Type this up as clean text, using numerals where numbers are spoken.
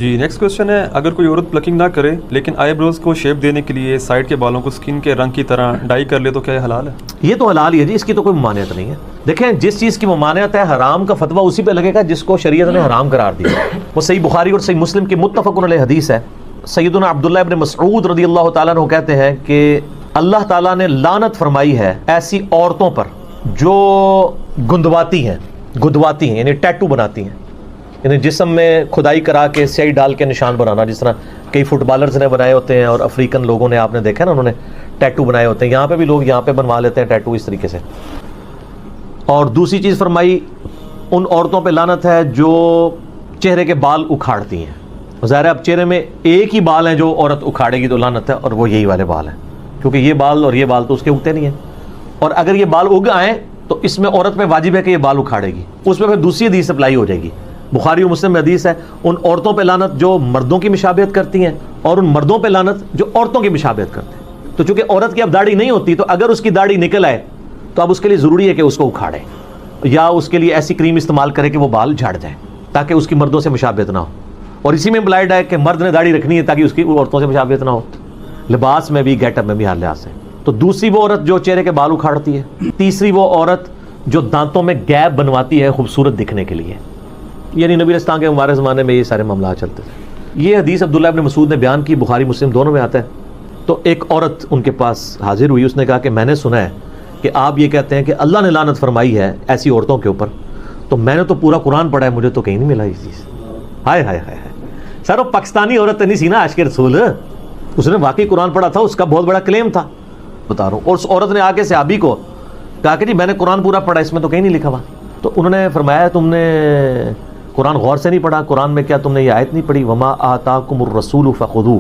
جی next question ہے، اگر کوئی عورت پلکنگ نہ کرے لیکن آئی بروز کو شیپ دینے کے لیے سائڈ کے بالوں کو سکن کے رنگ کی طرح ڈائی کر لے تو کیا یہ حلال ہے؟ یہ تو حلال ہی ہے جی، اس کی تو کوئی ممانعت نہیں ہے۔ دیکھیں جس چیز کی ممانعت ہے حرام کا فتویٰ اسی پہ لگے گا جس کو شریعت نے حرام قرار دیا۔ وہ صحیح بخاری اور صحیح مسلم کی متفق علیہ حدیث ہے۔ سیدنا عبداللہ ابن مسعود رضی اللہ تعالیٰ عنہ کہتے ہیں کہ اللہ تعالیٰ نے لعنت فرمائی ہے ایسی عورتوں پر جو گندواتی ہیں یعنی ٹیٹو بناتی ہیں، یعنی جسم میں کھدائی کرا کے سیاہی ڈال کے نشان بنانا، جس طرح کئی فٹ بالرز نے بنائے ہوتے ہیں اور افریقن لوگوں نے آپ نے دیکھا نا، انہوں نے ٹیٹو بنائے ہوتے ہیں۔ یہاں پہ بھی لوگ یہاں پہ بنوا لیتے ہیں ٹیٹو اس طریقے سے۔ اور دوسری چیز فرمائی، ان عورتوں پہ لعنت ہے جو چہرے کے بال اکھاڑتی ہیں۔ ظاہر ہے اب چہرے میں ایک ہی بال ہیں جو عورت اکھاڑے گی تو لعنت ہے، اور وہ یہی والے بال ہیں، کیونکہ یہ بال اور یہ بال تو اس کے اگتے نہیں ہیں، اور اگر یہ بال اگ آئیں تو اس میں عورت پہ واجب ہے کہ یہ بال اکھاڑے گی۔ اس پہ پھر دوسری حدیث اپلائی ہو جائے گی، بخاری و مسلم میں حدیث ہے، ان عورتوں پہ لعنت جو مردوں کی مشابہت کرتی ہیں، اور ان مردوں پہ لعنت جو عورتوں کی مشابہت کرتے ہیں۔ تو چونکہ عورت کی اب داڑھی نہیں ہوتی، تو اگر اس کی داڑھی نکل آئے تو اب اس کے لیے ضروری ہے کہ اس کو اکھاڑے، یا اس کے لیے ایسی کریم استعمال کرے کہ وہ بال جھڑ جائیں تاکہ اس کی مردوں سے مشابہت نہ ہو۔ اور اسی میں امپلائڈ ہے کہ مرد نے داڑھی رکھنی ہے تاکہ اس کی عورتوں سے مشابہت نہ ہو، لباس میں بھی، گیٹ اپ میں بھی، ہر لحاظ سے۔ تو دوسری وہ عورت جو چہرے کے بال اکھاڑتی ہے، تیسری وہ عورت جو دانتوں میں گیپ بنواتی ہے خوبصورت دکھنے کے لیے، یعنی نبی اسلام کے ہمارے زمانے میں یہ سارے معاملات چلتے تھے۔ یہ حدیث عبداللہ ابن مسعود نے بیان کی، بخاری مسلم دونوں میں آتا ہے۔ تو ایک عورت ان کے پاس حاضر ہوئی، اس نے کہا کہ میں نے سنا ہے کہ آپ یہ کہتے ہیں کہ اللہ نے لعنت فرمائی ہے ایسی عورتوں کے اوپر، تو میں نے تو پورا قرآن پڑھا ہے، مجھے تو کہیں نہیں ملا یہ چیز۔ ہائے ہائے ہائے سر، وہ پاکستانی عورت نہیں سی نا عاشق رسول، اس نے واقعی قرآن پڑھا تھا، اس کا بہت بڑا کلیم تھا، بتا رہا ہوں۔ اور اس عورت نے آگے صحابی کو کہا کہ جی میں نے قرآن پورا پڑھا، اس میں تو کہیں نہیں لکھا ہوا۔ تو انہوں نے فرمایا تم نے قرآن غور سے نہیں پڑھا، قرآن میں کیا تم نے یہ آیت نہیں پڑھی، وما آتاکم الرسول فخذوہ،